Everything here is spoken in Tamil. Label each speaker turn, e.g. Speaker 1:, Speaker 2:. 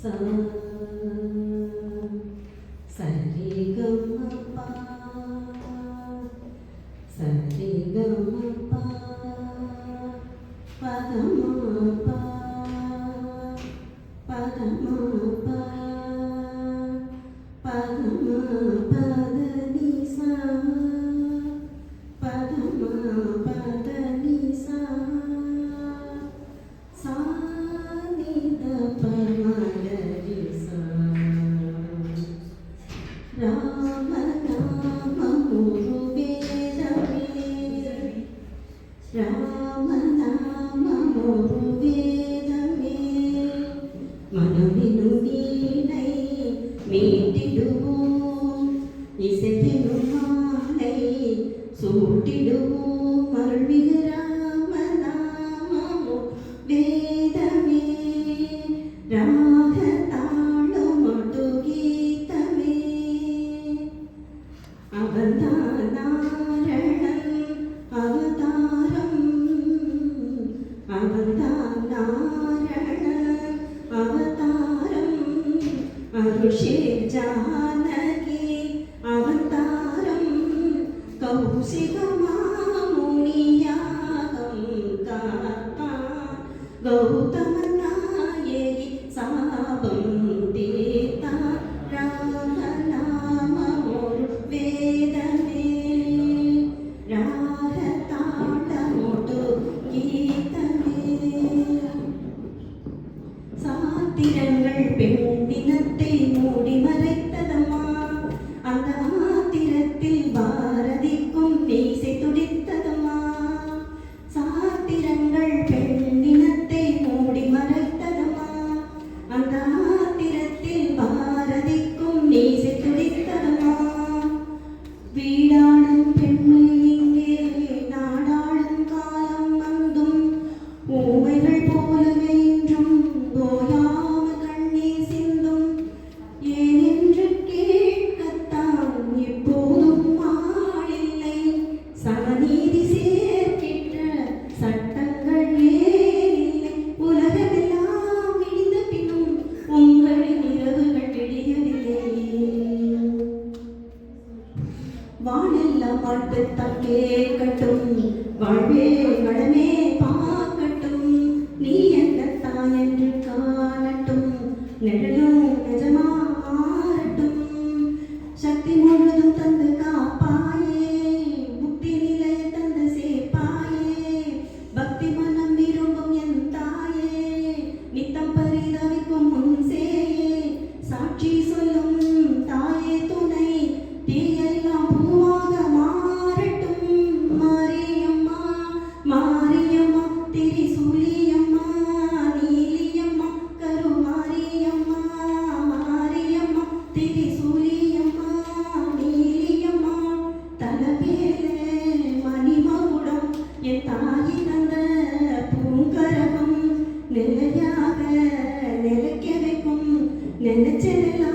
Speaker 1: sa sa re ga ma pa sa re ga ma pa pa da ma pa pa da ma pa pa da ma pa da ni sa pa da ma pa da ni sa sa ni da pa ma da ni sa Rama Nama Guru Vedame Rama Nama Guru Vedame Manavinu Veenai மீட்டிடுவோம் இசையினும் மாலை சூட்டிடுவோம் அருள்மிகு ராம நாமமோ வேதமே ராக தாளமொடு கீதமே அவன்தான் நாரணன் அவதாரம் அவன்தான் நாரணன் அவதாரம் அருஷேர் ஜானகி அவதாரம் கௌசிகமாமுனியாகம் காத்தான் கௌதம நாயகி சாபம் தீர்த்தான் ராம நாமமொரு வேதமே ராக தாளமொடு கீதமே சாத்திரங்கள் பெண்ணினத்தை மூடி மறைத்ததம்மா அந்த ஆத்திரத்தில் பாரதிக்கும் மீசை துடித்ததம்மா சாத்திரங்கள் பெண்ணினத்தை மூடி மறைத்ததம்மா அந்த ஆத்திரத்தில் பாரதிக்கும் மீசை துடித்ததம்மா வீடாளும் பெண்மை இங்கே நாடாளும் காலம் வந்தும் ஊமைகள் போலவே இன்றும் ஓயாம கண்ணீர் சிந்தும் ஏனென்று கேட்கத்தான் எப்போதும் ஆளில்லை சமநீதி சேர்க்கின்ற சட்டங்கள் ஏனில்லை உலகமெல்லாம் இடிந்த பின்னும் உங்களின் இரவுகள் விடியவில்லை வானெல்லாம் வாழ்த்துத்தான் கேட்கட்டும் வாழ்வே வளமே பார்க்கட்டும் நீ என்னத்தான் என்று காணட்டும் நிழலும் நிஜமா மாறட்டும் சக்தி முழுதும் தந்து காப்பாயே முக்தி நிலைய தந்து சேர்ப்பாயே பக்தி மனம் விரும்பும் என் தாயே நித்தம் பரிதவிக்கும் முன் சேயே சாட்சி சொல்லும் தாயே துணை தீயெல்லாம் பூவாக மாறட்டும் மாரியம்மா மாரியம்மா திரிசூலியம்மா நீலியம்மா கருமாரியம்மா மாரியம்மா திரிசூலியம்மா நீலியம்மா தலபேலே மணிமகுடம் என் தாயி தந்த பூங்கரகம் நிலையாக நிலைக்க வைக்கும் நினைச்சதெல்லாம்